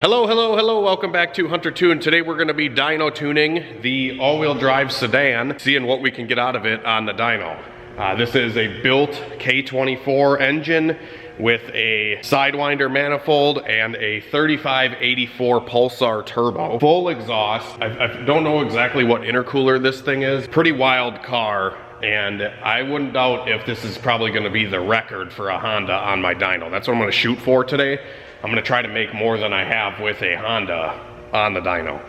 Hello, welcome back to Hunter Tune. Today we're going to be dyno tuning the all-wheel drive sedan, seeing what we can get out of it on the dyno. This is a built K24 engine with a Sidewinder manifold and a 3584 Pulsar turbo. Full exhaust. I don't know exactly what intercooler this thing is. Pretty wild car, and I wouldn't doubt if this is probably going to be the record for a Honda on my dyno. That's what I'm going to shoot for today. I'm going to try to make more than I have with a Honda on the dyno.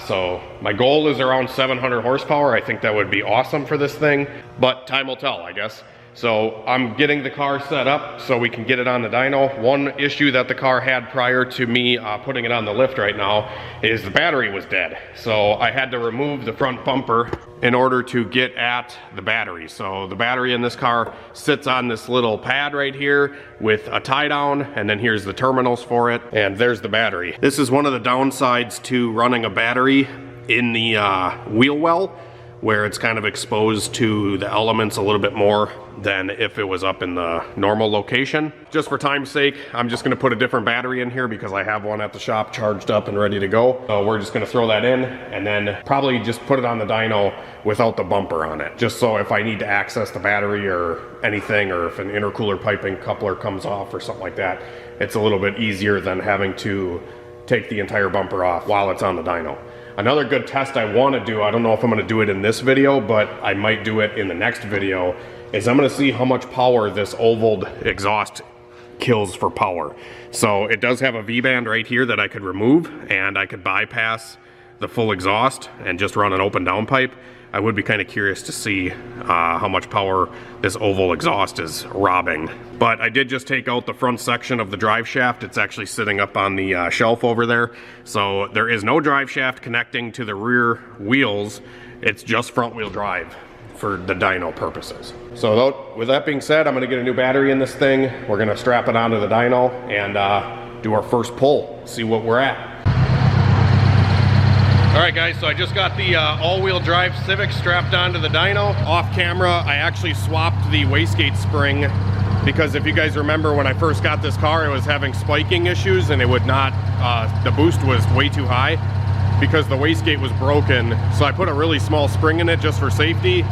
So my goal is around 700 horsepower. I think that would be awesome for this thing, but time will tell, I guess. So I'm getting the car set up so we can get it on the dyno. One issue that the car had prior to me putting it on the lift right now is the battery was dead. So I had to remove the front bumper in order to get at the battery. So the battery in this car sits on this little pad right here with a tie down, and then here's the terminals for it, and there's the battery. This is one of the downsides to running a battery in the wheel well, where it's kind of exposed to the elements a little bit more than if it was up in the normal location. Just for time's sake, I'm just gonna put a different battery in here because I have one at the shop charged up and ready to go. So we're just gonna throw that in and then probably just put it on the dyno without the bumper on it. Just so if I need to access the battery or anything, or if an intercooler piping coupler comes off or something like that, it's a little bit easier than having to take the entire bumper off while it's on the dyno. Another good test I want to do, I don't know if I'm going to do it in this video, but I might do it in the next video, is I'm going to see how much power this ovaled exhaust kills for power. So it does have a V-band right here that I could remove, and I could bypass the full exhaust and just run an open downpipe. I would be kind of curious to see how much power this oval exhaust is robbing. But I did just take out the front section of the drive shaft. It's actually sitting up on the shelf over there. So there is no drive shaft connecting to the rear wheels. It's just front wheel drive for the dyno purposes. So with that being said, I'm gonna get a new battery in this thing. We're gonna strap it onto the dyno and do our first pull, see what we're at. Alright guys, so I just got the all-wheel drive Civic strapped onto the dyno. Off camera, I actually swapped the wastegate spring because if you guys remember when I first got this car, it was having spiking issues and it would not, the boost was way too high because the wastegate was broken. So I put a really small spring in it just for safety.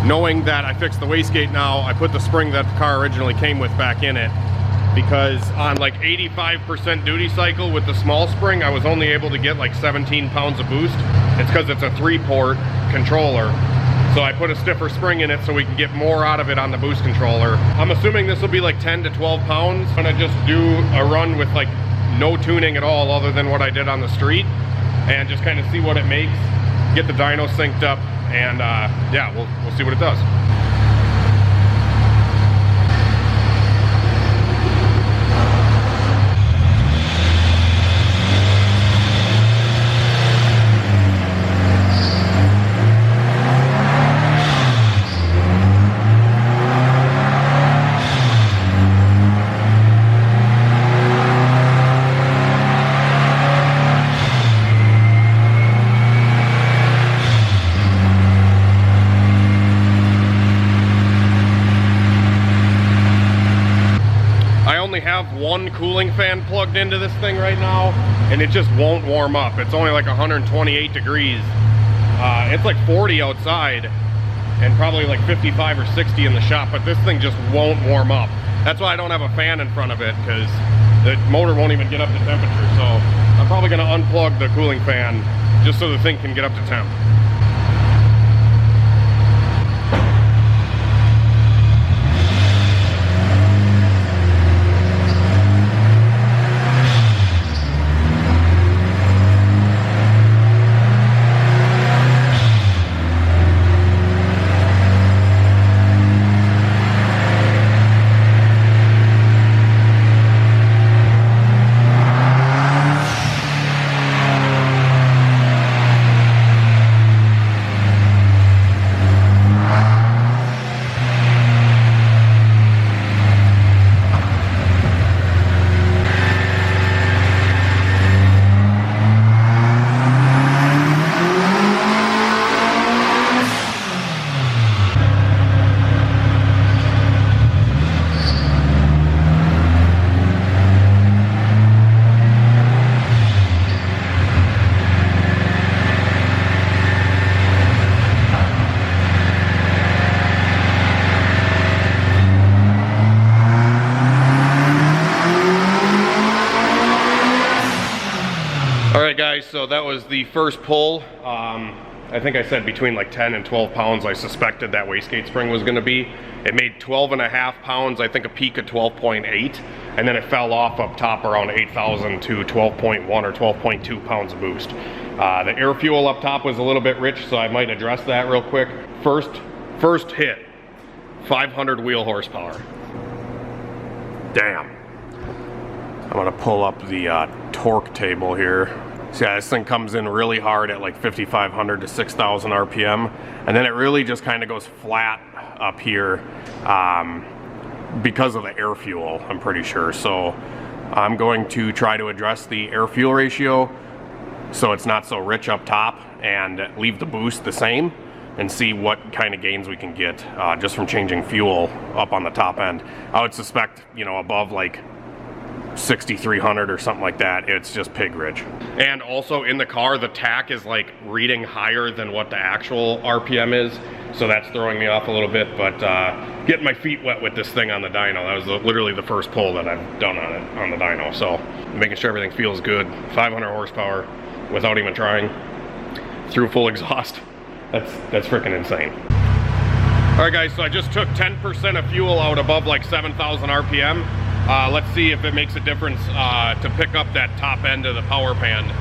Knowing that I fixed the wastegate now, I put the spring that the car originally came with back in it, because on like 85% duty cycle with the small spring, I was only able to get like 17 pounds of boost. It's because it's a 3-port controller. So I put a stiffer spring in it so we can get more out of it on the boost controller. I'm assuming this will be like 10 to 12 pounds. I'm gonna just do a run with like no tuning at all other than what I did on the street and just kind of see what it makes, get the dyno synced up, and yeah, we'll see what it does. Have one cooling fan plugged into this thing right now and it just won't warm up. It's only like 128 degrees. It's like 40 outside and probably like 55 or 60 in the shop, but this thing just won't warm up. That's why I don't have a fan in front of it, because the motor won't even get up to temperature. So I'm probably going to unplug the cooling fan just so the thing can get up to temp. All right guys, so that was the first pull. I think I said between like 10 and 12 pounds I suspected that wastegate spring was gonna be. It made 12.5 pounds, I think a peak of 12.8, and then it fell off up top around 8,000 to 12.1 or 12.2 pounds of boost. The air fuel up top was a little bit rich, so I might address that real quick. First hit, 500 wheel horsepower. Damn. I'm gonna pull up the torque table here. So yeah, this thing comes in really hard at like 5,500 to 6,000 RPM, and then it really just kind of goes flat up here because of the air fuel, I'm pretty sure. So I'm going to try to address the air fuel ratio so it's not so rich up top and leave the boost the same and see what kind of gains we can get just from changing fuel up on the top end. I would suspect, you know, above like 6,300 or something like that, it's just pig rich. And also in the car, the tach is like reading higher than what the actual RPM is, so that's throwing me off a little bit. But getting my feet wet with this thing on the dyno, that was literally the first pull that I've done on it on the dyno. So making sure everything feels good. 500 horsepower without even trying, through full exhaust. That's freaking insane. All right guys, so I just took 10% of fuel out above like 7,000 RPM. Let's see if it makes a difference to pick up that top end of the power band.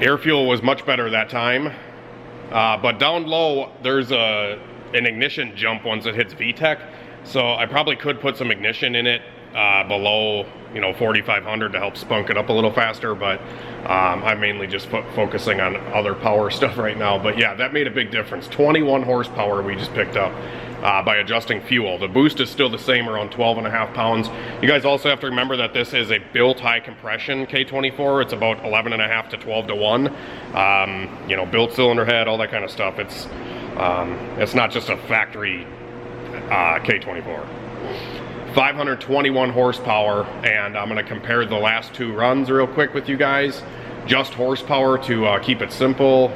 Air fuel was much better that time, but down low there's an ignition jump once it hits VTEC, so I probably could put some ignition in it below, you know, 4,500 to help spunk it up a little faster, but I'm mainly just focusing on other power stuff right now. But yeah, that made a big difference. 21 horsepower we just picked up by adjusting fuel. The boost is still the same, around 12.5 pounds. You guys also have to remember that this is a built high compression K24. It's about 11.5 to 12 to 1. You know, built cylinder head, all that kind of stuff. It's not just a factory K24. 521 horsepower, and I'm gonna compare the last two runs real quick with you guys. Just horsepower to keep it simple.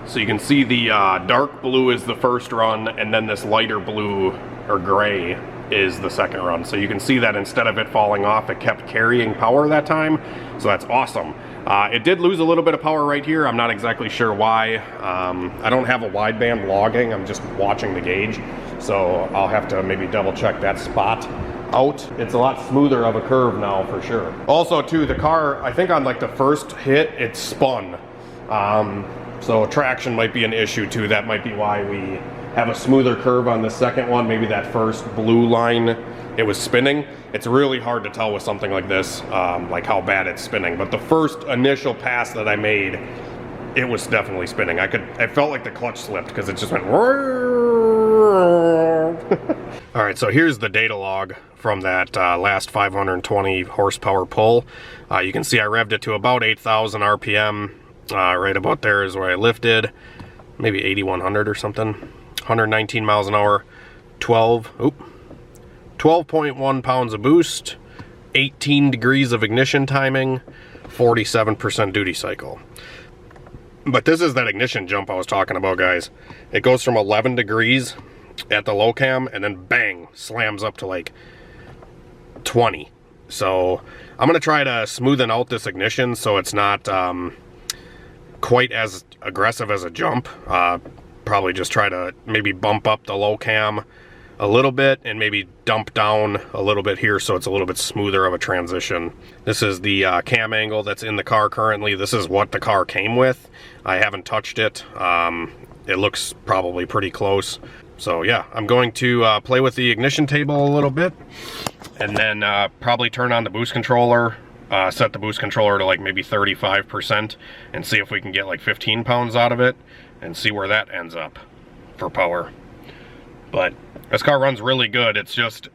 So you can see the dark blue is the first run, and then this lighter blue or gray is the second run. So you can see that instead of it falling off, it kept carrying power that time. So that's awesome. It did lose a little bit of power right here. I'm not exactly sure why. I don't have a wideband logging. I'm just watching the gauge. So I'll have to maybe double check that spot out. It's a lot smoother of a curve now for sure. Also too, the car, I think on like the first hit, it spun. So traction might be an issue too. That might be why we have a smoother curve on the second one. Maybe that first blue line, it was spinning. It's really hard to tell with something like this, like how bad it's spinning. But the first initial pass that I made, it was definitely spinning. I felt like the clutch slipped because it just went. All right, so here's the data log from that last 520 horsepower pull. You can see I revved it to about 8,000 RPM. Right about there is where I lifted, maybe 8,100 or something. 119 miles an hour, 12.1 pounds of boost, 18 degrees of ignition timing, 47% duty cycle. But this is that ignition jump I was talking about, guys. It goes from 11 degrees at the low cam, and then bang, slams up to like 20. So I'm gonna try to smoothen out this ignition so it's not quite as aggressive as a jump. Probably just try to maybe bump up the low cam a little bit and maybe dump down a little bit here so it's a little bit smoother of a transition. This is the cam angle that's in the car currently. This is what the car came with. I haven't touched it. It looks probably pretty close. So yeah, I'm going to play with the ignition table a little bit, and then probably turn on the boost controller, set the boost controller to like maybe 35%, and see if we can get like 15 pounds out of it, and see where that ends up for power. But this car runs really good. It's just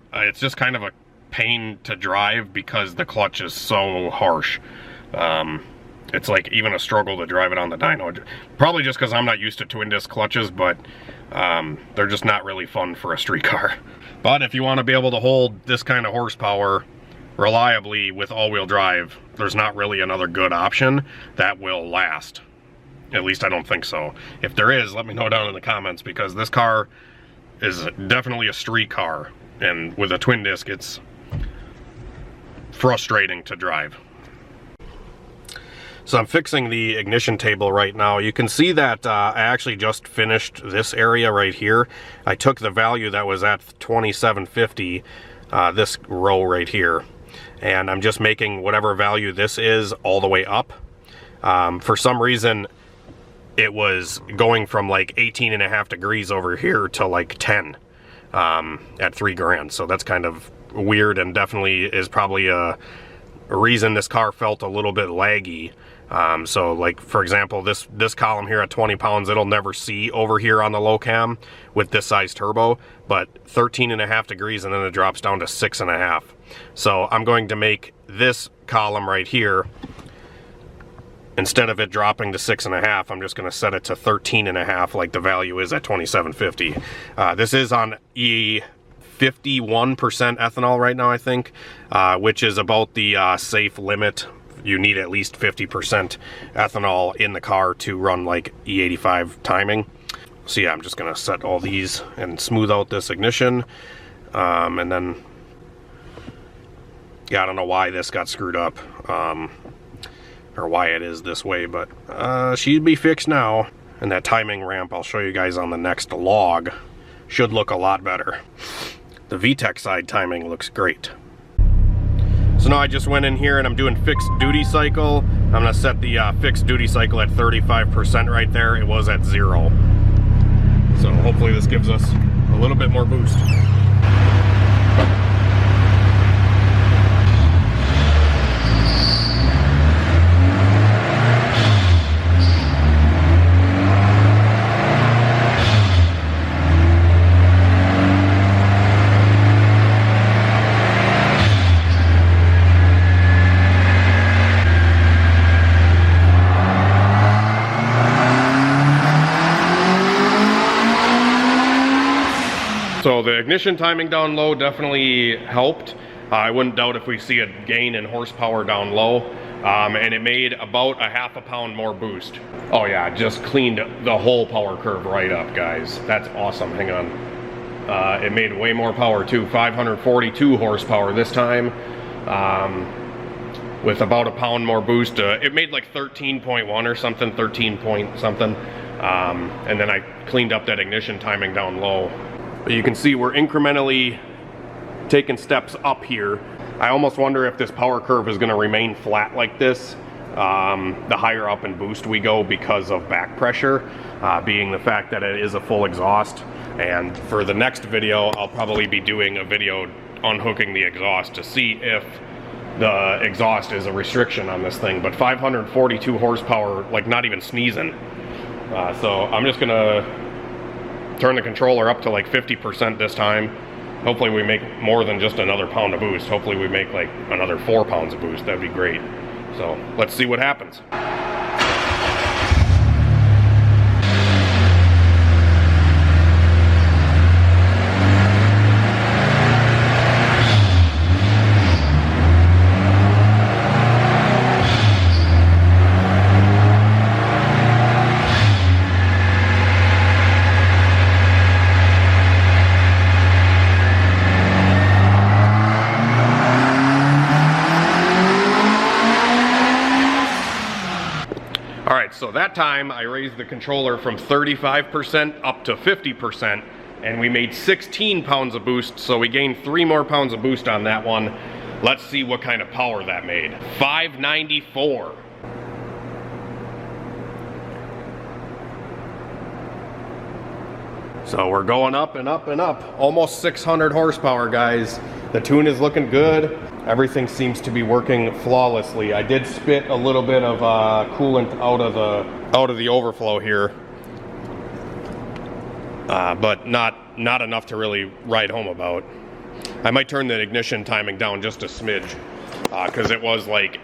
kind of a pain to drive because the clutch is so harsh. It's like even a struggle to drive it on the dyno. Probably just because I'm not used to twin disc clutches, but they're just not really fun for a street car. But if you want to be able to hold this kind of horsepower reliably with all-wheel drive, there's not really another good option that will last. At least I don't think so. If there is, let me know down in the comments, because this car is definitely a street car, and with a twin disc it's frustrating to drive. So I'm fixing the ignition table right now. You can see that I actually just finished this area right here. I took the value that was at 2750, this row right here, and I'm just making whatever value this is all the way up. For some reason, it was going from like 18.5 degrees over here to like 10 at 3 grand. So that's kind of weird, and definitely is probably a reason this car felt a little bit laggy. So like, for example, this column here at 20 pounds, it'll never see over here on the low cam with this size turbo, but 13.5 degrees, and then it drops down to 6.5. So I'm going to make this column right here, instead of it dropping to 6.5, I'm just going to set it to 13.5 like the value is at 2750. This is on E51% ethanol right now, I think, which is about the safe limit. You need at least 50% ethanol in the car to run like E85 timing. So yeah, I'm just gonna set all these and smooth out this ignition. And then, yeah, I don't know why this got screwed up, or why it is this way, but she'd be fixed now. And that timing ramp, I'll show you guys on the next log, should look a lot better. The VTEC side timing looks great. So now I just went in here and I'm doing fixed duty cycle. I'm gonna set the fixed duty cycle at 35% right there. It was at 0. So hopefully this gives us a little bit more boost. So the ignition timing down low definitely helped. I wouldn't doubt if we see a gain in horsepower down low. And it made about a half a pound more boost. Oh yeah, just cleaned the whole power curve right up, guys. That's awesome. Hang on. It made way more power too. 542 horsepower this time. With about a pound more boost. It made like 13.1 or something, 13 point something. And then I cleaned up that ignition timing down low. But you can see we're incrementally taking steps up here. I almost wonder if this power curve is going to remain flat like this the higher up in boost we go, because of back pressure, being the fact that it is a full exhaust. And for the next video, I'll probably be doing a video unhooking the exhaust to see if the exhaust is a restriction on this thing. But 542 horsepower, like not even sneezing. So I'm just gonna turn the controller up to like 50% this time. Hopefully we make more than just another pound of boost. Hopefully we make like another 4 pounds of boost. That'd be great. So let's see what happens. So that time I raised the controller from 35% up to 50%, and we made 16 pounds of boost, so we gained 3 more pounds of boost on that one. Let's see what kind of power that made. 594. So we're going up and up and up. Almost 600 horsepower, guys. The tune is looking good. Everything seems to be working flawlessly. I did spit a little bit of coolant out of the overflow here. but not enough to really write home about. I might turn the ignition timing down just a smidge, because it was like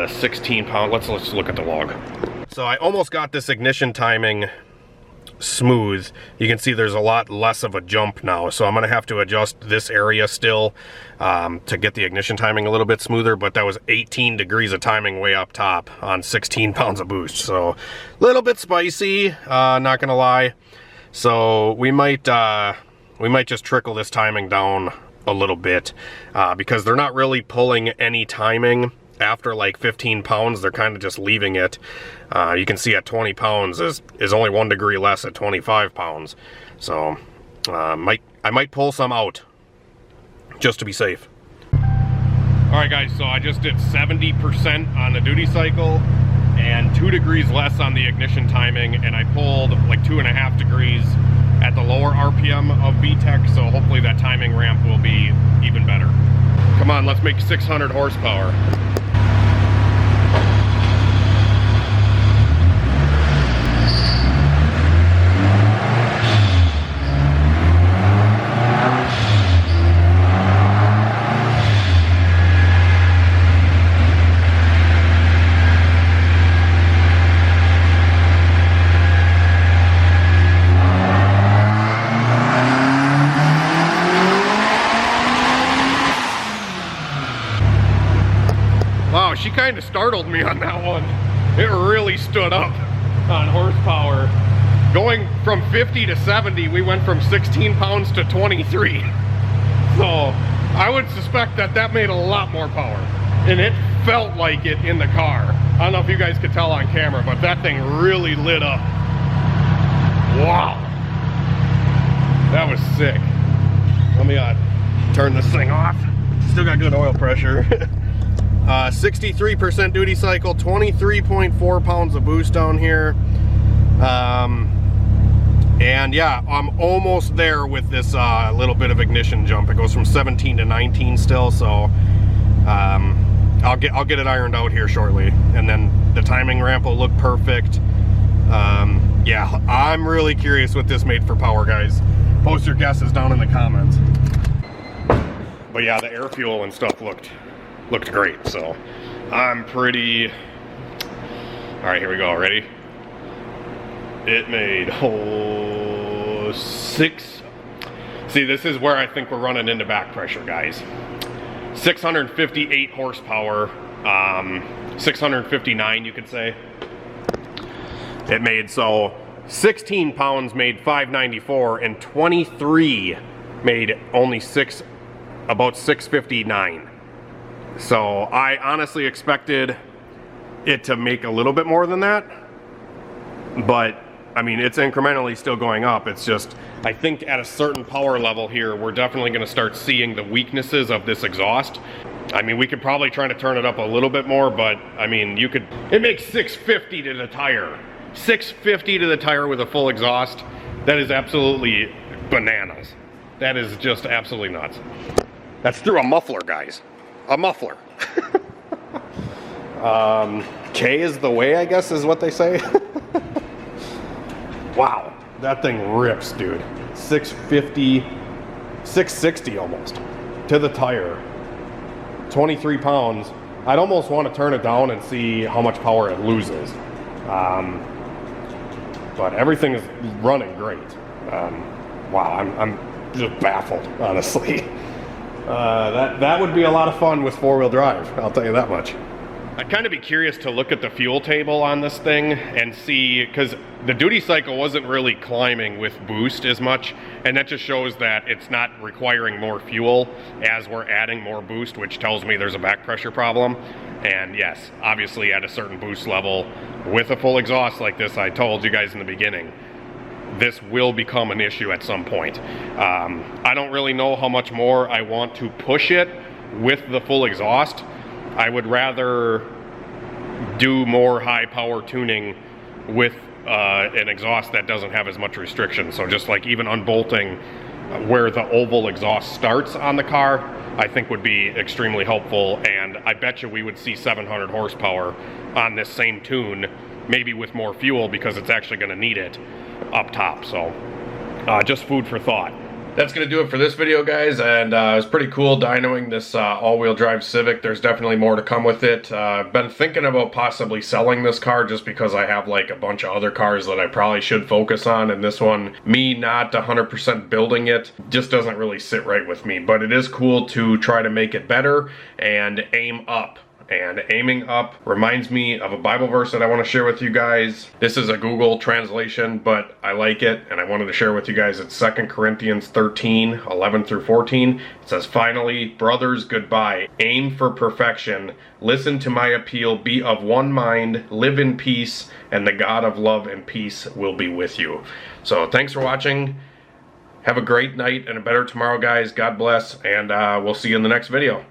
16 pounds. Let's look at the log. So I almost got this ignition timing smooth. You can see there's a lot less of a jump now, so I'm gonna have to adjust this area still to get the ignition timing a little bit smoother, but that was 18 degrees of timing way up top on 16 pounds of boost, so a little bit spicy, not gonna lie. So we might just trickle this timing down a little bit, because they're not really pulling any timing after like 15 pounds. They're kind of just leaving it. You can see at 20 pounds is only 1 degree less at 25 pounds. So I might pull some out just to be safe. All right guys, so I just did 70% on the duty cycle and 2 degrees less on the ignition timing, and I pulled like 2.5 degrees at the lower RPM of VTEC, so hopefully that timing ramp will be even better. Come on, let's make 600 horsepower. Wow, she kind of startled me on that one. It really stood up on horsepower. Going from 50 to 70, we went from 16 pounds to 23. So I would suspect that made a lot more power. And it felt like it in the car. I don't know if you guys could tell on camera, but that thing really lit up. Wow. That was sick. Let me turn this thing off. Still got good oil pressure. 63% duty cycle, 23.4 pounds of boost down here. And yeah, I'm almost there with this little bit of ignition jump. It goes from 17 to 19 still, so I'll get it ironed out here shortly, and then the timing ramp will look perfect. Yeah, I'm really curious what this made for power, guys. Post your guesses down in the comments. But yeah, the air fuel and stuff looked great, so I'm pretty... All right, here we go. Ready? It made 6. See, this is where I think we're running into back pressure, guys. 658 horsepower, 659, you could say. It made, so 16 pounds made 594, and 23 made only about 659. So I honestly expected it to make a little bit more than that, but I mean, it's incrementally still going up. It's just, I think at a certain power level here, we're definitely going to start seeing the weaknesses of this exhaust. I mean, we could probably try to turn it up a little bit more, but I mean, it makes 650 to the tire. 650 to the tire with a full exhaust. That is absolutely bananas. That is just absolutely nuts. That's through a muffler, guys. A muffler. K is the way, I guess, is what they say. Wow, that thing rips, dude. 650, 660 almost to the tire. 23 pounds. I'd almost want to turn it down and see how much power it loses. But everything is running great. Wow, I'm just baffled, honestly. That would be a lot of fun with four-wheel drive, I'll tell you that much. I'd kind of be curious to look at the fuel table on this thing and see, because the duty cycle wasn't really climbing with boost as much, and that just shows that it's not requiring more fuel as we're adding more boost, which tells me there's a back pressure problem. And yes, obviously at a certain boost level with a full exhaust like this, I told you guys in the beginning, this will become an issue at some point. I don't really know how much more I want to push it with the full exhaust. I would rather do more high power tuning with an exhaust that doesn't have as much restriction. So just like even unbolting where the oval exhaust starts on the car, I think would be extremely helpful. And I bet you we would see 700 horsepower on this same tune, maybe with more fuel because it's actually going to need it. up top. So just food for thought. That's going to do it for this video, guys, and it was pretty cool dynoing this all-wheel drive Civic. There's definitely more to come with it. I've been thinking about possibly selling this car just because I have like a bunch of other cars that I probably should focus on, and this one, me not 100% building it, just doesn't really sit right with me. But it is cool to try to make it better and aim up. And aiming up reminds me of a Bible verse that I want to share with you guys. This is a Google translation, but I like it, and I wanted to share with you guys. It's 2 Corinthians 13, 11 through 14. It says, "Finally, brothers, goodbye. Aim for perfection. Listen to my appeal. Be of one mind. Live in peace, and the God of love and peace will be with you." So thanks for watching. Have a great night and a better tomorrow, guys. God bless, and we'll see you in the next video.